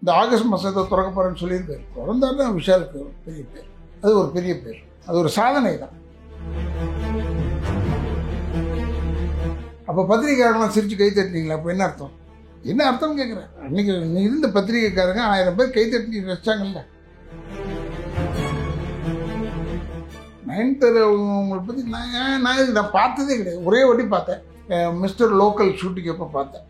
இந்த ஆகஸ்ட் மாதத்தை திறக்க போகிறேன்னு சொல்லியிருக்காரு. திறந்தாருன்னா விஷாலுக்கு பெரிய பேர், அது ஒரு பெரிய பேர், அது ஒரு சாதனை தான். அப்போ பத்திரிகைக்காரங்களாம் சிரித்து கை தட்டினீங்களா? அப்போ என்ன அர்த்தம்? என்ன அர்த்தம்னு கேட்குறேன். அன்றைக்கி இருந்த பத்திரிகைக்காரங்க 1000 பேர் கை தட்டி வச்சாங்கல்ல. நயன்தாரா அவங்களை பற்றி நான் பார்த்ததே கிடையாது. ஒரே வாட்டி பார்த்தேன், மிஸ்டர் லோக்கல் ஷூட்டிங் எப்போ பார்த்தேன்.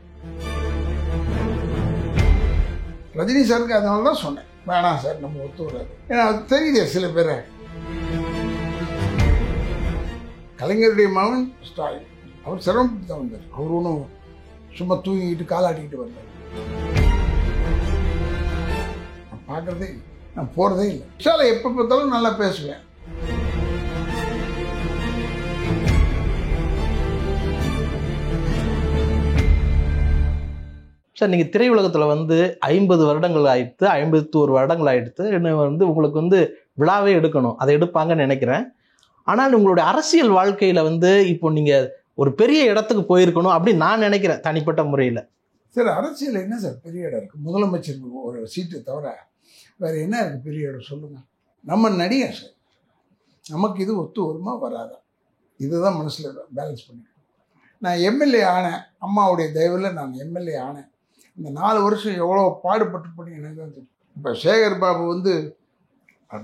ரஜினி சாருக்கு அதனால தான் சொன்னேன், வேணாம் சார் நம்ம ஒத்து வராது. ஏன்னா அது தெரியுதே சில பேரை. கலைஞருடைய மகன் ஸ்டாலின், அவர் சிரமப்பட்டு தான் வந்தார். அவர் ஒன்றும் சும்மா தூங்கிக்கிட்டு காலாட்டிக்கிட்டு வந்தார். நான் பார்க்குறதே இல்லை, நான் போகிறதே இல்லை. விஷாலை எப்போ பார்த்தாலும் நல்லா பேசுவேன். சார், நீங்கள் திரையுலகத்தில் வந்து 50 வருடங்கள் ஆயிடுத்து, 51 வருடங்கள் ஆயிடுத்து. இன்னும் வந்து உங்களுக்கு வந்து விழாவே எடுக்கணும், அதை எடுப்பாங்கன்னு நினைக்கிறேன். ஆனால் உங்களுடைய அரசியல் வாழ்க்கையில் வந்து இப்போ நீங்கள் ஒரு பெரிய இடத்துக்கு போயிருக்கணும் அப்படின்னு நான் நினைக்கிறேன் தனிப்பட்ட முறையில். சார், அரசியல் என்ன சார் பெரிய இடம் இருக்குது? முதலமைச்சருக்கு ஒரு சீட்டு தவிர வேறு என்ன இருக்குது பெரிய இடம் சொல்லுங்கள்? நம்ம நடிகர் சார், நமக்கு இது ஒத்து வருமா வராதா, இதுதான் மனசில் பேலன்ஸ் பண்ணிக்கணும். நான் எம்எல்ஏ ஆனேன், அம்மாவுடைய தயவில் நான் எம்எல்ஏ ஆனேன். இந்த 4 வருஷம் எவ்வளோ பாடுபட்டு பண்ணி எனக்கு தான் தெரியும். இப்போ சேகர் பாபு வந்து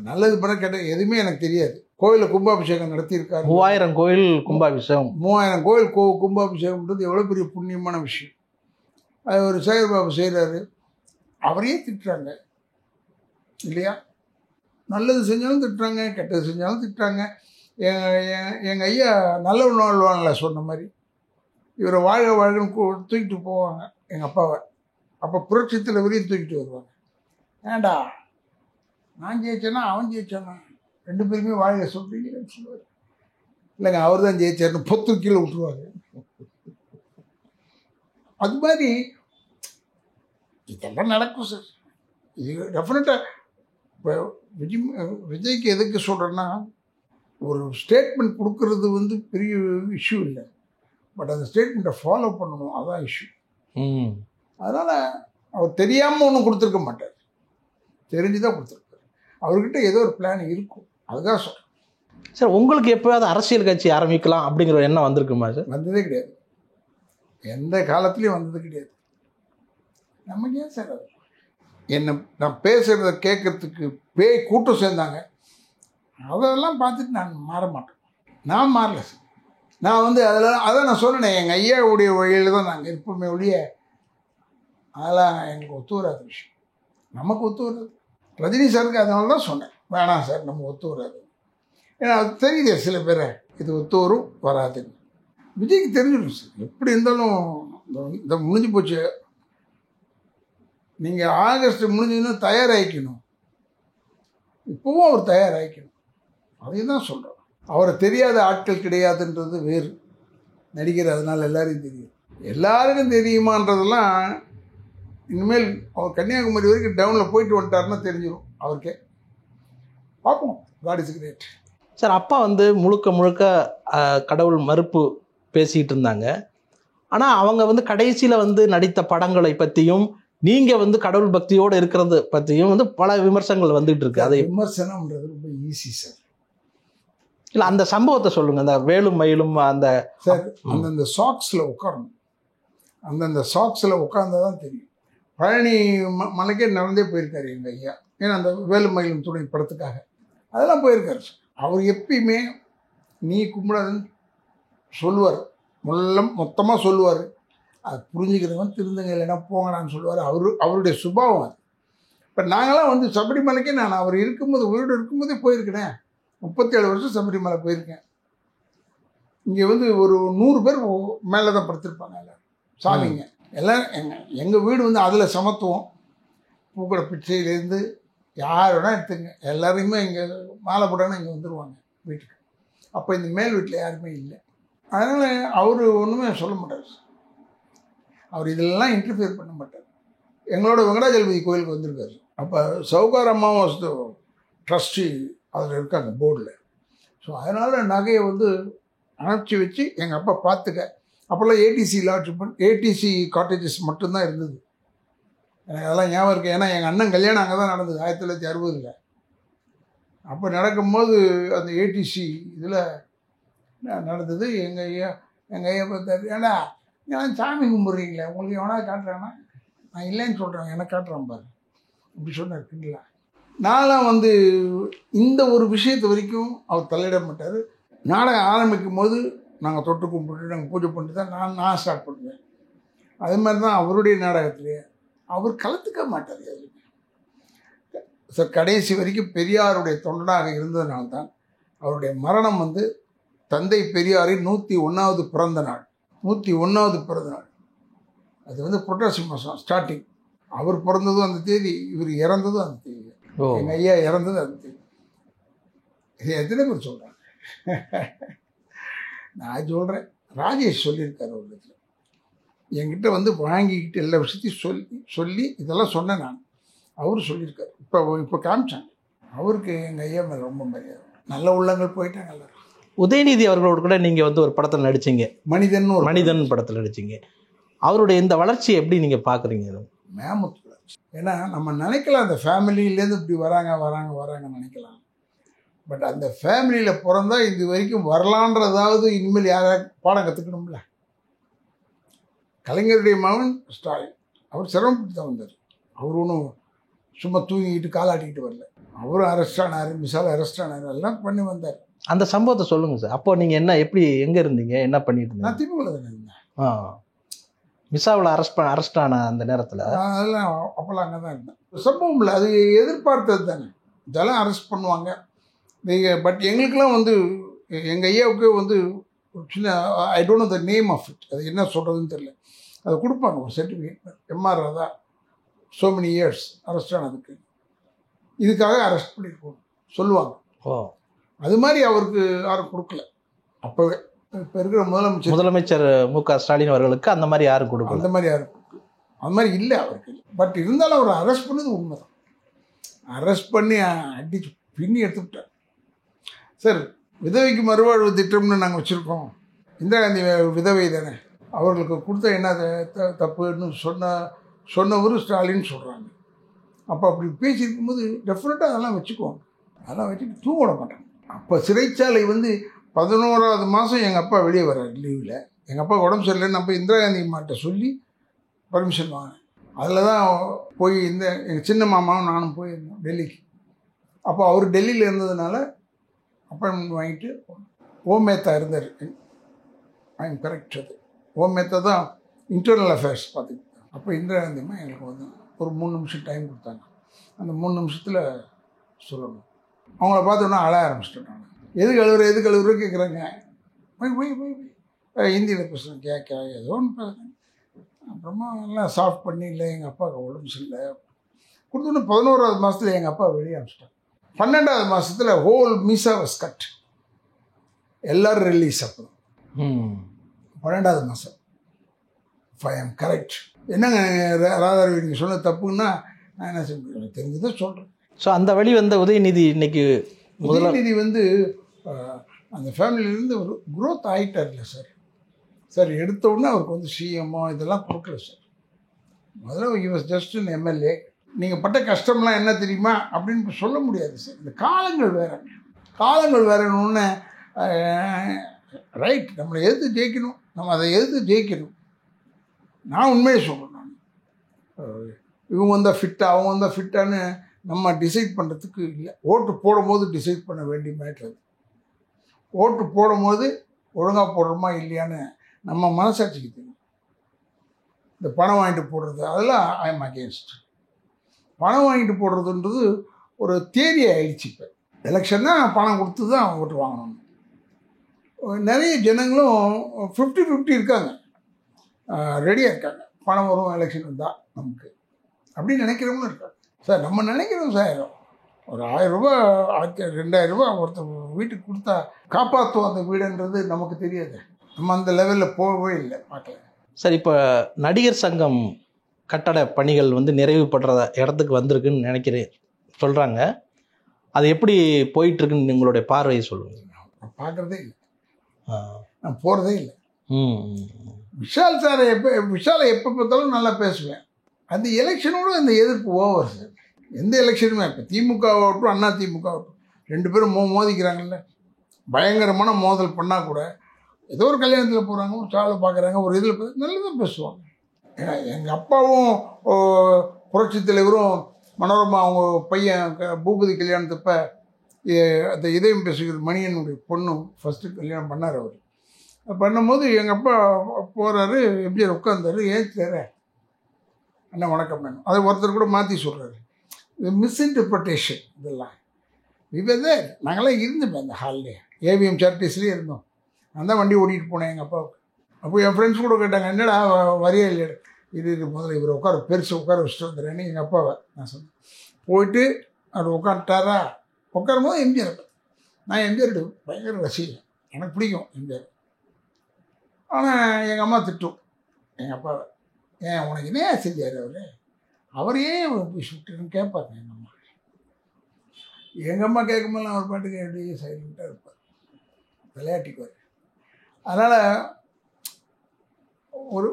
நல்லது பண்ண கேட்டால் எதுவுமே எனக்கு தெரியாது. கோயிலில் கும்பாபிஷேகம் நடத்தியிருக்காரு. 3000 கோயில் கும்பாபிஷேகம், 3000 கோயில் கும்பாபிஷேகம்ன்றது எவ்வளோ பெரிய புண்ணியமான விஷயம். அது ஒரு சேகர் பாபு செய்கிறாரு, அவரையே திட்டுறாங்க இல்லையா? நல்லது செஞ்சாலும் திட்டுறாங்க, கெட்டது செஞ்சாலும் திட்டுறாங்க. எங்கள் ஐயா நல்ல வாழ்வான்ல சொன்ன மாதிரி இவரை வாழ்க வாழ்கன்னு தூக்கிட்டு போவாங்க எங்கள் அப்பாவை. அப்போ புரட்சி தலைவரையும் தூக்கிட்டு வருவாங்க. ஏண்டா நான் ஜெயிச்சேன்னா அவன் ஜெயிச்சானா, 2 பேருமே வாழ்க சொல்றீங்கன்னு சொல்லுவார். இல்லைங்க, அவர் தான் ஜெயிச்சார்னு பொத்து கீழே விட்டுருவாங்க. அது மாதிரி இதெல்லாம் நடக்கும் சார். இது டெஃபினட்டாக இப்போ விஜய்க்கு எதுக்கு சொல்கிறேன்னா, ஒரு ஸ்டேட்மெண்ட் கொடுக்கறது வந்து பெரிய இஷ்யூ இல்லை, பட் அந்த ஸ்டேட்மெண்ட்டை ஃபாலோ பண்ணணும், அதான் இஷ்யூ. அதனால் அவர் தெரியாமல் ஒன்றும் கொடுத்துருக்க மாட்டார், தெரிஞ்சு தான் கொடுத்துருக்காரு. அவர்கிட்ட ஏதோ ஒரு பிளான் இருக்கும், அதுக்காக சொல்கிறேன். சார், உங்களுக்கு எப்போயாவது அரசியல் கட்சி ஆரம்பிக்கலாம் அப்படிங்கிற எண்ணம் வந்திருக்குமா சார்? வந்ததே கிடையாது, எந்த காலத்துலேயும் வந்தது கிடையாது. நமக்கு ஏன் சார் அது? என்னை நான் பேசுகிறத கேட்கறதுக்கு பேய் கூட்டம் சேர்ந்தாங்க, அதெல்லாம் பார்த்துட்டு நான் மாற மாட்டேன். நான் மாறல சார். நான் வந்து அதான் நான் சொன்னேன், எங்கள் ஐயாவுடைய வழியில் தான் நாங்கள் எப்பவுமே ஒழிய அதெல்லாம் எங்களுக்கு ஒத்து வராத விஷயம். நமக்கு ஒத்து வராது. ரஜினி சாருக்கு அதனால தான் சொன்னேன், வேணாம் சார் நம்ம ஒத்து வராது. ஏன்னா அது தெரியுதே சில பேரை, இது ஒத்து வரும் வராதுன்னு. விஜய்க்கு தெரிஞ்சிடும் சார். எப்படி இருந்தாலும் இந்த முடிஞ்சு போச்சு, நீங்கள் ஆகஸ்ட் முடிஞ்சதுன்னா தயாராகிக்கணும். இப்போவும் அவர் தயாராகிக்கணும், அதையும் தான் சொல்கிறோம். அவரை தெரியாத ஆட்கள் கிடையாதுன்றது வேறு. நடிகர் அதனால் எல்லாரையும் தெரியும். எல்லாருக்கும் தெரியுமான்றதெல்லாம் இனிமேல் அவர் கன்னியாகுமரி வரைக்கும் டவுனில் போயிட்டு வந்துட்டாருன்னா தெரிஞ்சிடும் அவருக்கே. பார்ப்போம், காட் இஸ் கிரேட். சார், அப்பா வந்து முழுக்க கடவுள் மறுப்பு பேசிகிட்டு இருந்தாங்க. ஆனால் அவங்க வந்து கடைசியில் வந்து நடித்த படங்களை பற்றியும் நீங்கள் வந்து கடவுள் பக்தியோடு இருக்கிறது பற்றியும் வந்து பல விமர்சனங்கள் வந்துகிட்டு இருக்கு. அதை விமர்சனம்ன்றது ரொம்ப ஈஸி சார். இல்லை, அந்த சம்பவத்தை சொல்லுங்கள். அந்த வேலும் மயிலும் அந்த சார், அந்தந்த சாக்ஸில் உட்காரணும். அந்தந்த சாக்ஸில் உட்கார்ந்தா தான் தெரியும். பழனி மலைக்கே நடந்தே போயிருக்காரு எங்கள் ஐயா. ஏன்னா அந்த வேலும் மயிலும் துணை படத்துக்காக அதெல்லாம் போயிருக்காரு சார். அவர் எப்பயுமே நீ கும்பிடாதுன்னு சொல்லுவார், மொத்தமாக சொல்லுவார். அது புரிஞ்சுக்கிறவன் திருந்துங்க, இல்லைன்னா போங்கடான்னு சொல்லுவார். அவருடைய சுபாவம் அது. இப்போ நாங்களாம் வந்து சபரிமலைக்கே நான் அவர் இருக்கும்போது, உயிரோடு இருக்கும்போதே போயிருக்கிறேன். 37 வருஷம் சபரிமலை போயிருக்கேன். இங்கே வந்து ஒரு 100 பேர் மேலே தான் படுத்திருப்பாங்க எல்லோரும், சாமிங்க எல்லாம். எங்கள் வீடு வந்து அதில் சமத்துவம். பூக்கடை பிச்சையிலேருந்து யார் வேணால் எடுத்துங்க, எல்லாரையுமே இங்கே மாலை போட்டாங்கன்னா இங்கே வந்துடுவாங்க வீட்டுக்கு. அப்போ இந்த மேல் வீட்டில் யாருமே இல்லை. அதனால் அவர் ஒன்றுமே சொல்ல மாட்டார். அவர் இதெல்லாம் இன்டர்ஃபியர் பண்ண மாட்டார். எங்களோட வெங்கடாஜலபதி கோயிலுக்கு வந்திருக்காரு. அப்போ சவுகார் அம்மாவும் ட்ரஸ்டி அதில் இருக்காங்க போர்டில். ஸோ அதனால் நகையை வந்து அனுப்பிச்சி வச்சு எங்கள் அப்பா பார்த்துக்க. அப்போல்லாம் ஏடிசி லாட்ஜ் ஏடிசி காட்டேஜஸ் மட்டும்தான் இருந்தது. எனக்கு அதெல்லாம் ஞாபகம் இருக்குது. ஏன்னா எங்கள் அண்ணன் கல்யாணம் அங்கே தான் நடந்தது 1960. அப்போ நடக்கும்போது அந்த ஏடிசி இதில் நடந்தது. எங்கள் ஐயா பார்த்தாரு, ஏன்னா நான் சாமி கும்பிட்றீங்களே, உங்களுக்கு எவனா காட்டுறானா? நான் இல்லைன்னு சொல்கிறேன், எனக்கு காட்டுறான் பாரு அப்படி சொன்னார் கிண்டலா. நான்லாம் வந்து இந்த ஒரு விஷயத்து வரைக்கும் அவர் தலையிட மாட்டார். நாடகம் ஆரம்பிக்கும் போது நாங்கள் தொட்டு கும்பிட்டு நாங்கள் பூஜை பண்ணிட்டு தான் நான் ஸ்டார்ட் பண்ணுவேன். அது மாதிரி தான் அவருடைய நாடகத்திலேயே அவர் கலத்துக்க மாட்டார் எதுவுமே. சார் கடைசி வரைக்கும் பெரியாருடைய தொண்டனாக இருந்ததுனால்தான் அவருடைய மரணம் வந்து தந்தை பெரியாரின் 101வது பிறந்த நாள். 101வது பிறந்த நாள் அது வந்து புரட்டாசி மாதம் ஸ்டார்டிங். அவர் பிறந்ததும் அந்த தேதி, இவர் இறந்ததும் அந்த தேதி, எங்கள் ஐயா இறந்தது அந்த தேதி. இது எத்தனை பேர் சொல்கிறாங்க? நான் சொல்கிறேன், ராஜேஷ் சொல்லியிருக்காரு ஒரு இடத்துல, என்கிட்ட வந்து வாங்கிக்கிட்டு எல்லா விஷயத்தையும் சொல்லி இதெல்லாம் சொன்னேன் நான். அவரு சொல்லியிருக்காரு, இப்போ காமிச்சாங்க. அவருக்கு எங்கள் ஐயா மேலே ரொம்ப மரியாதை. நல்ல உள்ளங்கள் போயிட்டாங்க எல்லாரும். உதயநிதி அவர்களோடு கூட நீங்கள் வந்து ஒரு படத்தில் நடிச்சிங்க, மனிதன் படத்தில் நடிச்சிங்க. அவருடைய இந்த வளர்ச்சியை எப்படி நீங்கள் பார்க்குறீங்க? மேமத்து வளர்ச்சி. ஏன்னா நம்ம நினைக்கலாம் அந்த ஃபேமிலியிலேருந்து இப்படி வராங்க நினைக்கலாம். பட் அந்த ஃபேமிலியில் பிறந்தா இது வரைக்கும் வரலான்றதாவது இனிமேல் யாராவது பாடம் கற்றுக்கணும்ல. கலைஞருடைய மகன் ஸ்டாலின், அவர் சிரமப்பட்டு தான் வந்தார். அவர் ஒன்றும் சும்மா தூங்கிக்கிட்டு காலாட்டிக்கிட்டு வரல. அவரும் அரெஸ்ட் ஆனார், மிசால் அரெஸ்ட் ஆனார், எல்லாம் பண்ணி வந்தார். அந்த சம்பவத்தை சொல்லுங்கள் சார். அப்போ நீங்கள் என்ன, எப்படி, எங்கே இருந்தீங்க, என்ன பண்ணிட்டு இருந்தீங்க? நான் திமுக தானே இருந்தேன். மிசாவில் அரெஸ்ட் ஆன அந்த நேரத்தில் அதெல்லாம் அப்போல்லாம் அங்கே தான் இருந்தேன். சம்பவம் இல்லை, அது எதிர்பார்த்தது தானே. இதெல்லாம் அரெஸ்ட் பண்ணுவாங்க நீங்கள். பட் எங்களுக்கெல்லாம் வந்து எங்கள் ஐயாவுக்கு வந்து சின்ன, I don't know the name of it, அது என்ன சொல்கிறதுன்னு தெரியல. அதை கொடுப்பாங்க ஒரு certificate. MR Radha so many years arrest ஆனதுக்கு, இதுக்காக அரெஸ்ட் பண்ணியிருக்கோம் சொல்லுவாங்க. அது மாதிரி அவருக்கு யாரும் கொடுக்கல அப்போவே. இப்போ இருக்கிற முதலமைச்சர் மு.க. ஸ்டாலின் அவர்களுக்கு அந்த மாதிரி யாரும் கொடுக்கல. அந்த மாதிரி யாரும் அது மாதிரி இல்லை அவருக்கு. பட் இருந்தாலும் அவர் அரெஸ்ட் பண்ணது உண்மைதான். அரெஸ்ட் பண்ணி அடிச்சு பின்னி எடுத்துக்கிட்டார். சார், விதவைக்கு மறுவாழ்வு திட்டம்னு நாங்கள் வச்சுருக்கோம். இந்திரா காந்தி விதவை தானே, அவர்களுக்கு கொடுத்த என்ன தப்புன்னு சொன்னவர் ஸ்டாலின்னு சொல்கிறாங்க. அப்போ அப்படி பேசியிருக்கும்போது டெஃபினட்டாக அதெல்லாம் வச்சுக்குவாங்க. அதெல்லாம் வச்சுட்டு தூங்கிட மாட்டாங்க. அப்போ சிறைச்சாலை வந்து 11வது மாதம் எங்கள் அப்பா வெளியே வர்றார் லீவில். எங்கள் அப்பா உடம்பு சரியில்லைன்னு நம்ம இந்திரா காந்தி அம்மாட்ட சொல்லி பர்மிஷன் வாங்கினேன். அதில் தான் போய் எங்கள் சின்ன மாமாவும் நானும் போயிருந்தோம் டெல்லிக்கு. அப்போ அவர் டெல்லியில் இருந்ததுனால அப்பாயின்மெண்ட் வாங்கிட்டு ஓம் மேத்தா இருந்தார். I am correct. அது ஓம் மேத்தா தான் இன்டர்னல் அஃபேர்ஸ் பார்த்துக்கிட்டேன். அப்போ இந்திரா காந்தி அம்மா எங்களுக்கு வந்து ஒரு 3 நிமிஷம் டைம் கொடுத்தாங்க. அந்த 3 நிமிஷத்தில் சொல்லணும். அவங்கள பார்த்தோன்னா அழ ஆரம்பிச்சிட்டேன் நான். எது கழுவுற கேட்குறாங்க. போய் ஹிந்தியில் பேசுகிறேன், கேட்க ஏதோ ஒன்று பேசுகிறேன். அப்புறமா எல்லாம் சாஃப்ட் பண்ணி, இல்லை எங்கள் அப்பாவுக்கு உடம்பு சரியில்லை கொடுத்தோன்னு 11வது மாதத்தில் எங்கள் அப்பா வெளியே அனுப்பிச்சிட்டாங்க. 12வது மாதத்தில் ஹோல் மீசா வாஸ் கட், எல்லோரும் ரிலீஸ். அப்புறம் 12வது மாதம். I am correct. என்னங்க ராதாரவி நீங்கள் சொன்ன தப்புன்னா நான் என்ன சொல்கிறேன், தெரிஞ்சுதான் சொல்கிறேன். ஸோ அந்த வழி வந்த உதயநிதி இன்னைக்கு உதயநிதி வந்து அந்த ஃபேமிலியிலேருந்து ஒரு குரோத் ஆகிட்டார் இல்லை சார். எடுத்த உடனே அவருக்கு வந்து சிஎம்ஓ இதெல்லாம் கொடுக்கல சார். முதல்ல he was just an MLA. நீங்கள் பட்ட கஷ்டம்லாம் என்ன தெரியுமா அப்படின்னு சொல்ல முடியாது சார். இந்த காலங்கள் வேறன்னு ரைட், நம்மளை எதிர்த்து ஜெயிக்கணும், நம்ம அதை எதிர்த்து ஜெயிக்கணும். நான் உண்மையை சொல்கிறேன். நான் இவங்க வந்தால் ஃபிட்டா அவங்க வந்தால் ஃபிட்டான்னு நம்ம டிசைட் பண்ணுறதுக்கு இல்லை. ஓட்டு போடும்போது டிசைட் பண்ண வேண்டிய மேட்ரு அது. ஓட்டு போடும்போது ஒழுங்காக போடுறோமா இல்லையான்னு நம்ம மனசாட்சிக்கு தெரியும். இந்த பணம் வாங்கிட்டு போடுறது அதெல்லாம் ஐ எம் அகேன்ஸ்ட். பணம் வாங்கிட்டு போடுறதுன்றது ஒரு தேதி ஆயிடுச்சு. இப்போ எலெக்ஷன்னா பணம் கொடுத்து தான் ஓட்டு வாங்கணும். நிறைய ஜனங்களும் 50-50 இருக்காங்க, ரெடியாக இருக்காங்க. பணம் வரும் எலெக்ஷன் வந்தால் நமக்கு அப்படின்னு நினைக்கிறவங்களும் இருக்காங்க. சார் நம்ம நினைக்கிறோம் சார், ஒரு 1000 ரூபா 2000 ரூபா ஒருத்தர் வீட்டுக்கு கொடுத்தா காப்பாற்றுவோம் அந்த வீடுன்றது நமக்கு தெரியாது. நம்ம அந்த லெவலில் போகவே இல்லை, பார்க்கல. சார், இப்போ நடிகர் சங்கம் கட்டட பணிகள் வந்து நிறைவு படுற இடத்துக்கு வந்திருக்குன்னு நினைக்கிறேன் சொல்கிறாங்க. அது எப்படி போயிட்டுருக்குன்னு உங்களுடைய பார்வையை சொல்லுங்கள். நான் பார்க்குறதே இல்லை, நான் போகிறதே இல்லை. விஷால் சாரை விஷாலை எப்போ பார்த்தாலும் நல்லா பேசுவேன். அந்த எலெக்ஷனோட அந்த எதிர்ப்பு ஓவர் சார். எந்த எலெக்ஷனுமே இப்போ திமுக ஆகட்டும் அண்ணா திமுக ஆகட்டும் 2 பேரும் மோதிக்கிறாங்கல்ல, பயங்கரமான மோதல் பண்ணால் கூட ஏதோ ஒரு கல்யாணத்தில் போகிறாங்க, ஒரு சாலை பார்க்குறாங்க, ஒரு இதில் நல்லதாக பேசுவாங்க. எங்கள் அப்பாவும் புரட்சி தலைவரும் மனோரமா அவங்க பையன் பூபதி கல்யாணத்தப்ப அந்த இதயம் பேசுகிற மணியனுடைய பொண்ணு ஃபஸ்ட்டு கல்யாணம் பண்ணார். அவர் பண்ணும்போது எங்கள் அப்பா போகிறாரு, எம்ஜிஆர் உட்காந்தாரு, ஏன் தேர அண்ணா வணக்கம் வேணும். அதை ஒருத்தர் கூட மாற்றி சொல்கிறாரு. இது மிஸ்இன்டர்பிரிட்டேஷன். இதெல்லாம் விவதே நாங்களாம் இருந்தோம் அந்த ஹால்லே, ஏவிஎம் சாரிட்டிஸ்லேயே இருந்தோம். நான் தான் வண்டி ஓட்டிகிட்டு போனேன் எங்கள் அப்பாவுக்கு. அப்போ என் ஃப்ரெண்ட்ஸ் கூட கேட்டாங்க, என்னடா வரையே இல்லை, இது முதல்ல இவர் உட்கார பெருசு உட்கார வச்சுட்டு வந்துடுறேன்னு எங்கள் அப்பாவை நான் சொன்னேன். போயிட்டு அவர் உட்காந்துட்டாரா, உட்காரும் போது எம்ஜிஆர், நான் எம்ஜிஆர் பயங்கர ரசிகன், எனக்கு பிடிக்கும் எம்ஜிஆர். ஆனால் எங்கள் அம்மா திட்டும் எங்கள் அப்பாவை, ஏன் உனக்கு என்ன செஞ்சார் அவர் ஏன் போய் சுட்டுன்னு கேட்பாங்க எங்கள் அம்மா. எங்கள் அம்மா கேட்கும்போது அவர் பாட்டுக்கு எப்படி சைலண்ட்டாக இருப்பார், விளையாட்டிக்குவார். அதனால் ஒரு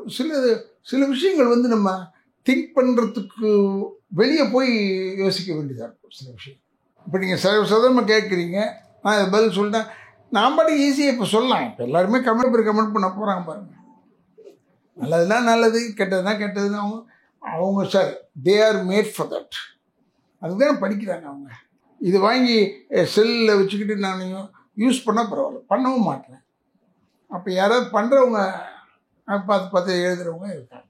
சில விஷயங்கள் வந்து நம்ம திங்க் பண்ணுறதுக்கு வெளியே போய் யோசிக்க வேண்டியதாக இருக்கும் சில விஷயம். இப்போ நீங்கள் சதமாக கேட்குறீங்க, நான் இதை பதில் சொல்லிட்டேன், நான் பாட்டுக்கு ஈஸியாக இப்போ சொல்லலாம். இப்போ எல்லாருமே கமெண்ட் பண்ண போகிறாங்க பாருங்கள். நல்லதுன்னா நல்லது, கெட்டதுன்னா கெட்டதுன்னா அவங்க sir they are made for that. அதுதான் படிக்கிறாங்க அவங்க. இது வாங்கி செல்லில் வச்சுக்கிட்டு நான் யூஸ் பண்ணால் பரவாயில்ல, பண்ணவும் மாட்டேன். அப்போ யாராவது பண்ணுறவங்க பார்த்து எழுதுகிறவங்க இருக்காங்க.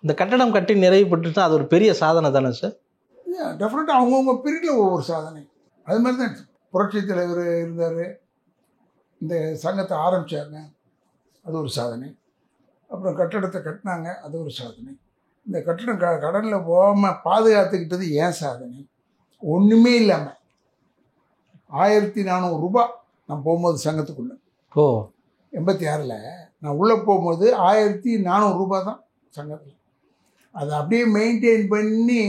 இந்த கட்டடம் கட்டி நிறைவு பெற்றுட்டா அது ஒரு பெரிய சாதனை தானே சார்? டெஃபினட்டாக அவங்கவுங்க பீரியடில் ஒவ்வொரு சாதனை. அது மாதிரி தான் புரட்சி தலைவர் இருந்தார், இந்த சங்கத்தை ஆரம்பித்தாங்க, அது ஒரு சாதனை. அப்புறம் கட்டடத்தை கட்டினாங்க, அது ஒரு சாதனை. இந்த கட்டடம் கடலில் போகாமல் பாதுகாத்துக்கிட்டது ஏன் சாதனை. ஒன்றுமே இல்லாமல் 1400 ரூபா நான் போகும்போது சங்கத்துக்குள்ளே 86ல் நான் உள்ளே போகும்போது 1400 ரூபா தான் சங்கத்தில். அதை அப்படியே மெயின்டைன் பண்ணி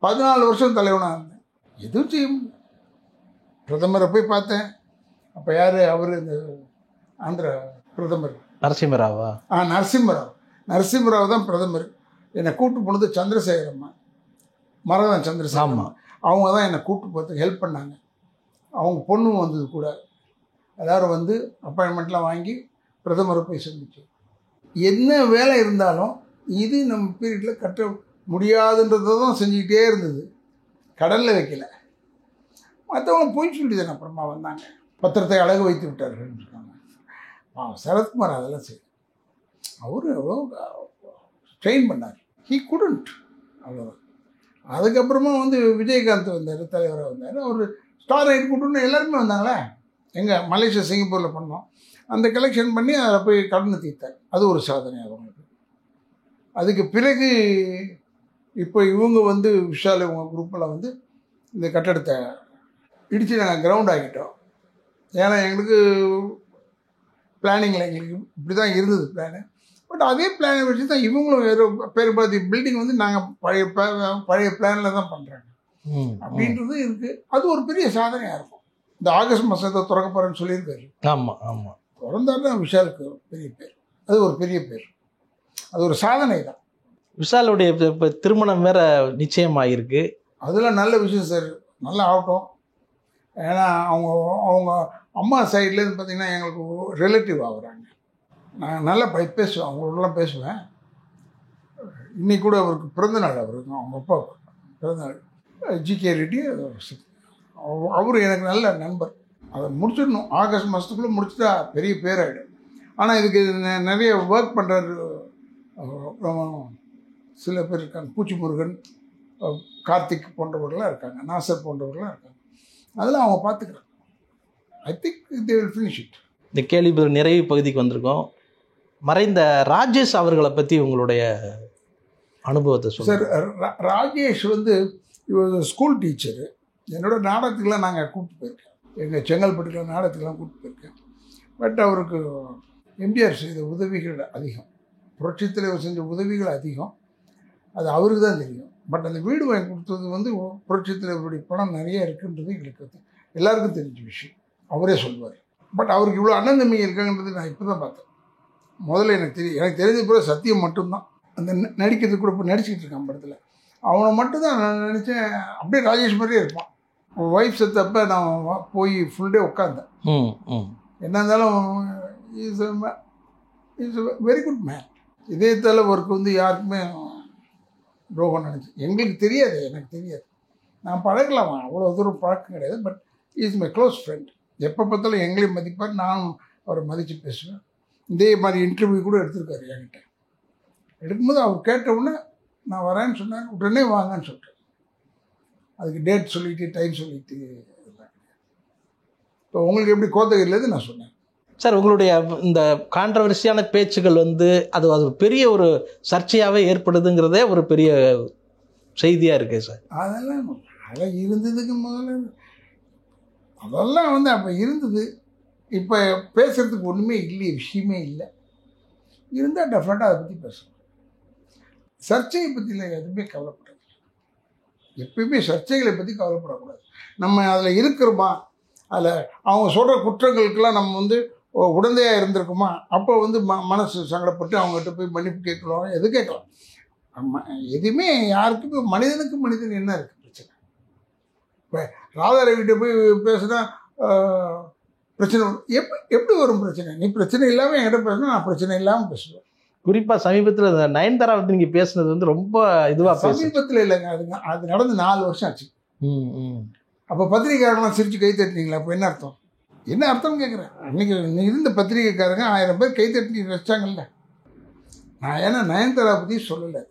14 வருஷம் தலைவனாக இருந்தேன். எதுவும் செய்ய முடியும். பிரதமரை போய் பார்த்தேன். அப்போ யார் அவர், இந்த ஆந்திர பிரதமர் நரசிம்மராவா? நரசிம்மராவ் தான் பிரதமர். என்னை கூப்பிட்டு போனது சந்திரசேகரம்மா, மரகதன் சந்திரசேகரம்மா. அவங்க தான் என்னை கூப்பிட்டு போகிறதுக்கு ஹெல்ப் பண்ணாங்க. அவங்க பொண்ணும் வந்தது கூட. எல்லோரும் வந்து அப்பாயின்மெண்ட்லாம் வாங்கி பிரதமரை போய் சந்திச்சு. என்ன வேலை இருந்தாலும் இது நம்ம பீரியடில் கட்ட முடியாதுன்றதை தான் செஞ்சுக்கிட்டே இருந்தது. கடலில் வைக்கல. மற்றவங்க போய் சொல்லிதானே அப்புறமா வந்தாங்க. பத்திரத்தை அழகு வைத்து விட்டார்கள் இருக்காங்க. சரத்குமார் அதெல்லாம் சரி, அவர் எவ்வளோ ட்ரெயின் பண்ணார். ஹீ குடண்ட் அவ்வளோதான். அதுக்கப்புறமா வந்து விஜயகாந்த் வந்தார், தலைவராக வந்தார். அவர் ஸ்டார் ரைட் கூட்டணும் எல்லாருமே வந்தாங்களே. எங்கள் மலேசியா சிங்கப்பூரில் பண்ணோம். அந்த கலெக்ஷன் பண்ணி அதில் போய் கடனை தீர்த்தார். அது ஒரு சாதனை அவங்களுக்கு. அதுக்கு பிறகு இப்போ இவங்க வந்து விஷால் இவங்க குரூப்பில் வந்து இந்த கட்டடத்தை இடித்து நாங்கள் கிரவுண்ட் ஆக்கிட்டோம். ஏன்னா எங்களுக்கு பிளானிங்கில் எங்களுக்கு இப்படி தான் இருந்தது பிளானு. பட் அதே பிளானை வச்சு தான் இவங்களும் வேறு பேர் பார்த்து பில்டிங் வந்து நாங்கள் பழைய பிளானில் தான் பண்ணுறாங்க அப்படின்றது இருக்குது. அது ஒரு பெரிய சாதனையாக இருக்கும். இந்த ஆகஸ்ட் மாதத்தை திறக்க போகிறேன்னு சொல்லியிருக்காரு. ஆமாம் ஆமாம், திறந்தாருன்னா விஷாலுக்கு பெரிய பேர். அது ஒரு பெரிய பேர், அது ஒரு சாதனை தான். விஷாலுடைய இப்போ திருமணம் வேற நிச்சயமாகிருக்கு. அதெல்லாம் நல்ல விஷயம் சார், நல்லா ஆகட்டும். ஏன்னா அவங்க அம்மா சைட்லேருந்து பார்த்திங்கன்னா எங்களுக்கு ரிலேட்டிவ் ஆகுறாங்க. நான் நல்லா பேசுவேன், அவங்களோடலாம் பேசுவேன். இன்றைக்கி கூட அவருக்கு பிறந்தநாள், அவருக்கு அவங்க அப்பாவுக்கு பிறந்தநாள். ஜிகே ரெட்டி அவர் எனக்கு நல்ல நண்பர். அதை முடிச்சிடணும், ஆகஸ்ட் மாதத்துக்குள்ளே முடிச்சுட்டா பெரிய பேராகிடும். ஆனால் இதுக்கு நிறைய ஒர்க் பண்ணுறாரு. அப்புறம் சில பேர் இருக்காங்க, பூச்சி முருகன், கார்த்திக் போன்றவர்கள்லாம் இருக்காங்க, நாசர் போன்றவர்கள்லாம் இருக்காங்க. அதெல்லாம் அவங்க பார்த்துக்கிறாங்க. I think they will finish it. இந்த கேள்வி நிறைவு பகுதிக்கு வந்திருக்கோம். மறைந்த ராஜேஷ் அவர்களை பற்றி உங்களுடைய அனுபவத்தை சொல்லுங்கள் சார். ராஜேஷ் வந்து இவர் ஸ்கூல் டீச்சரு. என்னோடய நாடகத்துக்கெலாம் நாங்கள் கூப்பிட்டு போயிருக்கேன், எங்கள் செங்கல்பட்டுக்கில் நாடகத்துக்கெலாம் கூப்பிட்டு போயிருக்கேன். பட் அவருக்கு எம்ஜிஆர் செய்த உதவிகள் அதிகம், புரட்சித் தலைவர் செஞ்ச உதவிகள் அதிகம். அது அவருக்கு தான் தெரியும். பட் அந்த வீடு வாங்கி கொடுத்தது வந்து புரட்சித் தலைவருடைய பணம் நிறைய இருக்குன்றது எங்களுக்கு எல்லாருக்கும் தெரிஞ்ச விஷயம். அவரே சொல்லுவார். பட் அவருக்கு இவ்வளோ அண்ணன் தம்பி இருக்காங்கன்றது நான் இப்போ தான் பார்த்தேன். முதல்ல எனக்கு தெரிஞ்ச பிறகு சத்தியம் மட்டும்தான். அந்த நடிக்கிறதுக்கு கூட இப்போ நடிச்சுக்கிட்டு இருக்கான் படத்தில். அவனை மட்டும் தான் நான் நினச்சேன் அப்படியே ராஜேஷ் மாதிரியே இருப்பான். ஒய்ஃப் செத்தப்போ நான் போய் ஃபுல் டே உட்காந்தேன். என்ன இருந்தாலும் is is very good man. இதயத்தில் ஒர்க் வந்து யாருக்குமே துரோகம் நினச்சி எங்களுக்கு தெரியாது, எனக்கு தெரியாது, நான் பழகலாம், அவ்வளோ தூரம் பழக்கம் கிடையாது. But is my close friend. எப்போ பார்த்தாலும் எங்களையும் மதிப்பார், நானும் அவரை மதித்து பேசுவேன். இதே மாதிரி இன்டர்வியூ கூட எடுத்திருக்காரு என்கிட்ட. எடுக்கும்போது அவர் கேட்ட உடனே நான் வரேன்னு சொன்னேன், உடனே வாங்கன்னு சொல்லிட்டேன். அதுக்கு டேட் சொல்லிவிட்டு டைம் சொல்லிவிட்டு இப்போ உங்களுக்கு எப்படி கோத்தகிரிலேருந்து நான் சொன்னேன். சார், உங்களுடைய இந்த கான்ட்ரவர்சியான பேச்சுகள் வந்து அது பெரிய ஒரு சர்ச்சையாகவே ஏற்படுதுங்கிறதே ஒரு பெரிய செய்தியாக இருக்குது சார். அதெல்லாம் இருந்ததுக்கு முதல்ல அதெல்லாம் வந்து அப்போ இருந்தது. இப்போ பேசுகிறதுக்கு ஒன்றுமே இல்லையே, விஷயமே இல்லை. இருந்தால் டெஃபினட்டாக அதை பற்றி பேசணும். சர்ச்சையை பற்றியில் எதுவுமே கவலைப்படாது. எப்பயுமே சர்ச்சைகளை பற்றி கவலைப்படக்கூடாது. நம்ம அதில் இருக்கிறோமா, அதில் அவங்க சொல்கிற குற்றங்களுக்கெல்லாம் நம்ம வந்து உடந்தையாக இருந்திருக்குமா, அப்போ வந்து மனசு சங்கடப்பட்டு அவங்ககிட்ட போய் மன்னிப்பு கேட்கலாம், எது கேட்கலாம். எதுவுமே யாருக்குமே மனிதனுக்கு மனிதன் என்ன இருக்குது பிரச்சனை. இப்போ ராதாரவிகிட்ட போய் பேசுனா பிரச்சனை எப்படி வரும் பிரச்சனை? நீ பிரச்சனை இல்லாமல் என்கிட்ட பேசுனா நான் பிரச்சனை இல்லாமல் பேசுவேன். குறிப்பாக சமீபத்தில் இந்த நயன்தாரா வந்து நீங்கள் பேசுனது வந்து ரொம்ப இதுவாக சமீபத்தில் இல்லைங்க, அது நடந்து 4 வருஷம் ஆச்சு. அப்போ பத்திரிகைக்காரங்களாம் சிரித்து கை தட்டினீங்களா? அப்போ என்ன அர்த்தம்? என்ன அர்த்தம்னு கேட்குறேன். அன்றைக்கி இருந்த பத்திரிகைக்காரங்க 1000 பேர் கை தட்டி வச்சாங்கல்ல. நான் ஏன்னா நயன்தாரா பற்றி சொல்லலை,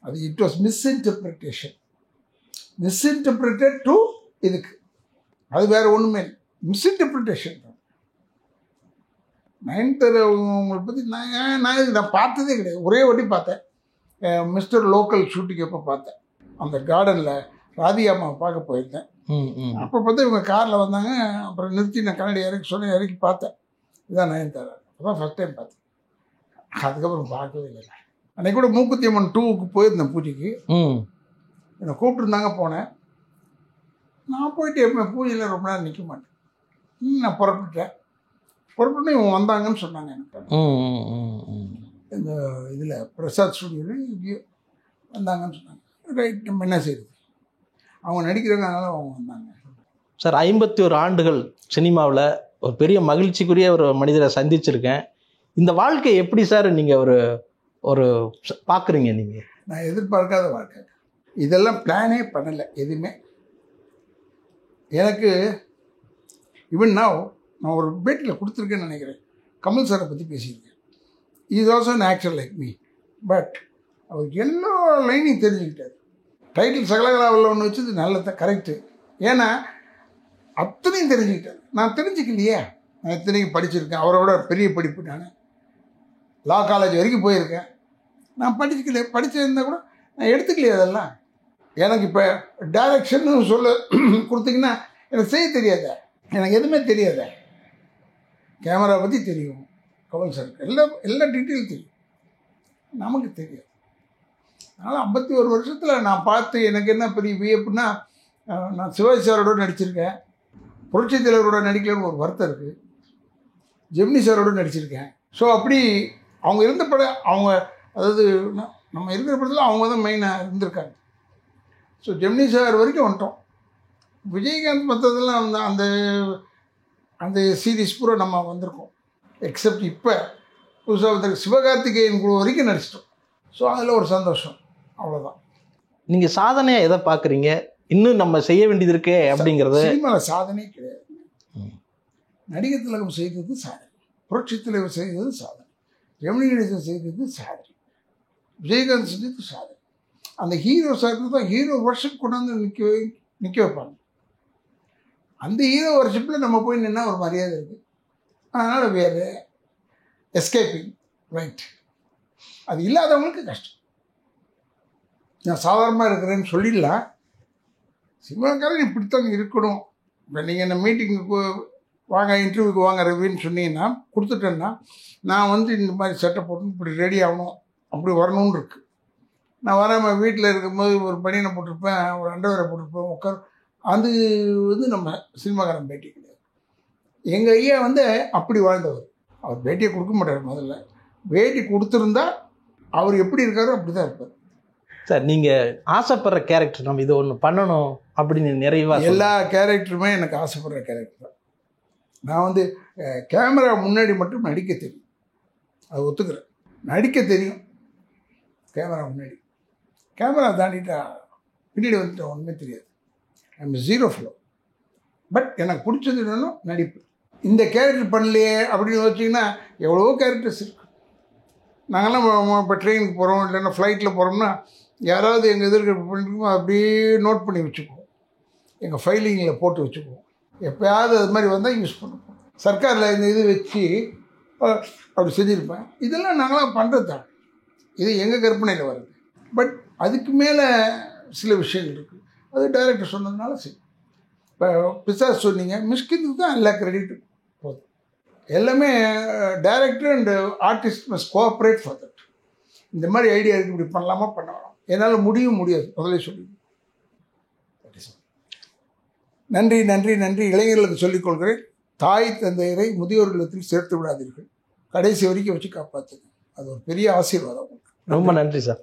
அது இட் வாஸ் மிஸ்இன்டர்பிரிட்டேஷன், மிஸ்இன்டர்பிரிட்டட் டு இதுக்கு. அது வேறு ஒன்றுமே இல்லை, மிஸ்இன்டர்பிரிட்டேஷன் தான். நயன்தாரா உங்களை பற்றி நான் பார்த்ததே கிடையாது. ஒரே வாட்டி பார்த்தேன், மிஸ்டர் லோக்கல் ஷூட்டிங் எப்போ பார்த்தேன். அந்த கார்டனில் ராதிகாம்மா பார்க்க போயிருந்தேன். அப்போ பார்த்தா இவங்க காரில் வந்தாங்க. அப்புறம் நிறுத்தி நான் கண்ணாடி இறக்கி பார்த்தேன். இதுதான் நயன்தாரா. அப்போ தான் ஃபஸ்ட் டைம் பார்த்தேன். அதுக்கப்புறம் பார்க்கவே இல்லை. அன்றைக்கி கூட மூக்குத்தி அம்மன் 2க்கு போயிருந்தேன் பூஜைக்கு. என்னை கூப்பிட்டுருந்தாங்க, போனேன். நான் போயிட்டு எப்போ பூஜையில் ரொம்ப நேரம் நிற்க மாட்டேன். நான் புறப்பட்டு இவங்க வந்தாங்கன்னு சொன்னாங்க எனக்கு. இந்த இதில் பிரசாத் ஸ்டுடியோவில் இப்படியோ வந்தாங்கன்னு சொன்னாங்க. ரைட், நம்ம என்ன செய்யுது, அவங்க நடிக்கிறதுனால அவங்க வந்தாங்க. சார், 51 ஆண்டுகள் சினிமாவில் ஒரு பெரிய மகிழ்ச்சிக்குரிய ஒரு மனிதரை சந்திச்சிருக்கேன். இந்த வாழ்க்கை எப்படி சார் நீங்கள் ஒரு பார்க்குறீங்க? நீங்கள் நான் எதிர்பார்க்காத வாழ்க்கை. இதெல்லாம் பிளானே பண்ணலை எதுவுமே. எனக்கு ஈவன் நான் ஒரு பேட்டியில் கொடுத்துருக்கேன்னு நினைக்கிறேன். கமல் சாரை பற்றி பேசியிருக்கேன். Is also an actor like me. But அவர் எல்லா லைனையும் தெரிஞ்சுக்கிட்டார். டைட்டில் சகலகலாவில் ஒன்று வச்சது நல்லது, கரெக்டு. ஏன்னா அத்தனையும் தெரிஞ்சுக்கிட்டார். நான் தெரிஞ்சுக்கலையே. நான் எத்தனையும் படிச்சிருக்கேன், அவரோட பெரிய படிப்பு. நான் லா காலேஜ் வரைக்கும் போயிருக்கேன். நான் படிச்சிருந்தா கூட நான் எடுத்துக்கலையே அதெல்லாம். எனக்கு இப்போ டைரக்ஷன் சொல்ல கொடுத்தீங்கன்னா எனக்கு செய்ய தெரியாத, எனக்கு எதுவுமே தெரியாத. கேமரா பற்றி தெரியும் கமல் சாருக்கு, எல்லா டீட்டெயிலும் தெரியும், நமக்கு தெரியாது. அதனால் 51 வருஷத்தில் நான் பார்த்து எனக்கு என்ன பெரிய வியப்புன்னா, நான் சிவாஜி சாரோட நடிச்சிருக்கேன், புரட்சித் தலைவரோட நடிக்கலன்னு ஒரு வருத்தம் இருக்குது, ஜெமினி சாரோட நடிச்சிருக்கேன். ஸோ அப்படி அவங்க இருந்த படம், அவங்க அதாவது நம்ம இருக்கிற படத்தில் அவங்க தான் மெயினாக இருந்திருக்காங்க. ஸோ ஜெமினி சார் வரைக்கும் வந்துட்டோம். விஜயகாந்த் மற்றதெல்லாம் வந்து அந்த அந்த சீரீஸ் பூரா நம்ம வந்திருக்கோம். எக்ஸப்ட் இப்போ புதுசாக வந்து சிவகார்த்திகேயன் குழு வரைக்கும் நடிச்சிட்டோம். ஸோ அதில் ஒரு சந்தோஷம், அவ்வளோதான். நீங்கள் சாதனையாக எதை பார்க்குறீங்க? இன்னும் நம்ம செய்ய வேண்டியது இருக்கே அப்படிங்கிறது. சினிமாவில் சாதனை கிடையாது. நடிகர் திலகம் செய்தது சாதனை, புரட்சி தலைவர் செய்தது சாதனை, ஜெமினி கணேசன் செய்தது சாதனை, விஜயகாந்த் செஞ்சது சாதனை. அந்த ஹீரோ சாருக்கு தான் ஹீரோ வர்ஷிப் கொண்டாந்து நிற்க வைப்பாங்க. அந்த ஹீரோ வர்ஷிப்பில் நம்ம போய் நின்னா ஒரு மரியாதை இருக்குது. அதனால் வேறு எஸ்கேப்பிங் ரைட். அது இல்லாதவங்களுக்கு கஷ்டம். நான் சாதாரணமாக இருக்கிறேன்னு சொல்லிடலாம். சினிமாக்காரன் இப்படித்தான் இருக்கணும். இப்போ நீங்கள் என்ன மீட்டிங்குக்கு வாங்க, இன்டர்வியூக்கு வாங்க ரவின்னு சொன்னீங்கன்னா கொடுத்துட்டேன்னா, நான் வந்து இந்த மாதிரி சட்டை போட்டு இப்படி ரெடி ஆகணும், அப்படி வரணும்னு இருக்குது. நான் வராமல் வீட்டில் இருக்கும்போது ஒரு பனியனை போட்டிருப்பேன், ஒரு அண்டவரை போட்டிருப்பேன், உட்கார். அது வந்து நம்ம சினிமாக்காரன் பேட்டி கிடையாது. எங்கள் ஐயா வந்து அப்படி வாழ்ந்தவர். அவர் பேட்டியை கொடுக்க மாட்டார். முதல்ல பேட்டி கொடுத்துருந்தா அவர் எப்படி இருக்காரோ அப்படி தான் இருப்பார் சார். நீங்கள் ஆசைப்படுற கேரக்டர் நம்ம இதை ஒன்று பண்ணணும் அப்படின்னு நிறைவாக எல்லா கேரக்டருமே எனக்கு ஆசைப்படுற கேரக்டர் தான். நான் வந்து கேமரா முன்னாடி மட்டும் நடிக்க தெரியும், அது ஒத்துக்கிறேன். நடிக்க தெரியும் கேமரா முன்னாடி. கேமரா தாண்டிட்டா பின்னாடி வந்துட்டு ஒன்றுமே தெரியாது. I'm zero flow. பட் எனக்கு பிடிச்சது என்னன்னா நடிப்பு. இந்த கேரக்டர் பண்ணலையே அப்படின்னு வச்சிங்கன்னா எவ்வளவோ கேரக்டர்ஸ் இருக்குது. நாங்கள்லாம் இப்போ ட்ரெயினுக்கு போகிறோம் இல்லைன்னா ஃப்ளைட்டில் போகிறோம்னா யாராவது எங்கள் எதிர்க்க பண்ணிருக்கோம் அப்படியே நோட் பண்ணி வச்சுக்குவோம், எங்கள் ஃபைலிங்கில் போட்டு வச்சுக்குவோம். எப்போயாவது அது மாதிரி வந்தால் யூஸ் பண்ணுவோம். சர்க்காரில் இந்த இது வச்சு அப்படி செஞ்சுருப்பேன். இதெல்லாம் நாங்களாம் பண்ணுறது தான், இது எங்கள் கற்பனையில் வருது. பட் அதுக்கு மேலே சில விஷயங்கள் இருக்குது, அது டைரக்டர் சொன்னதுனால சரி. இப்போ பிசாஸ் சொன்னீங்க, மிஷ்கினுக்கு தான் எல்லா கிரெடிட் போதும். எல்லாமே director and artist must cooperate for that. இந்த மாதிரி ஐடியா இருக்குது, இப்படி பண்ணலாமா பண்ணலாம், என்னால் முடியாது முதலே சொல்லி. நன்றி நன்றி நன்றி. இளைஞர்களுக்கு சொல்லிக்கொள்கிறேன், தாய் தந்தையரை முதியோர் இல்லத்தில் சேர்த்து விடாதீர்கள், கடைசி வரைக்கும் வச்சு காப்பாற்றுங்க. அது ஒரு பெரிய ஆசீர்வாதம். ரொம்ப நன்றி சார்.